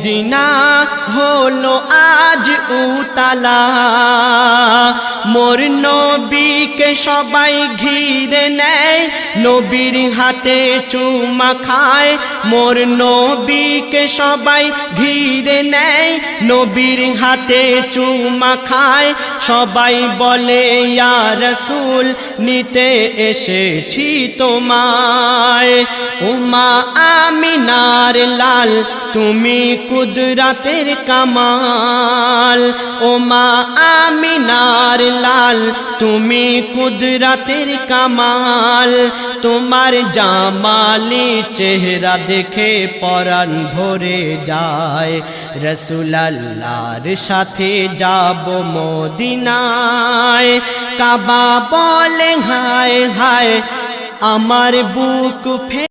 Medina হলো আজ উতালা, মোর নবীকে সবাই ঘিরে নেয়, নবীর হাতে চুমা খায়। মোর নবীকে সবাই ঘিরে নেয়, নবীর হাতে চুমা খায়। সবাই বলে ইয়া রাসূল নিতে এসেছি তোমায়। উমা আমিনার লাল তুমি কুদরতের কামাল, ওমা আমিনার লাল তুমি কুদরতের কামাল। তোমার জামালি চেহারা দেখে পরাণ ভরে যায়, রাসূল আল্লাহর সাথে যাব মদিনায়। কাবা বলে হায় হায় আমার বুক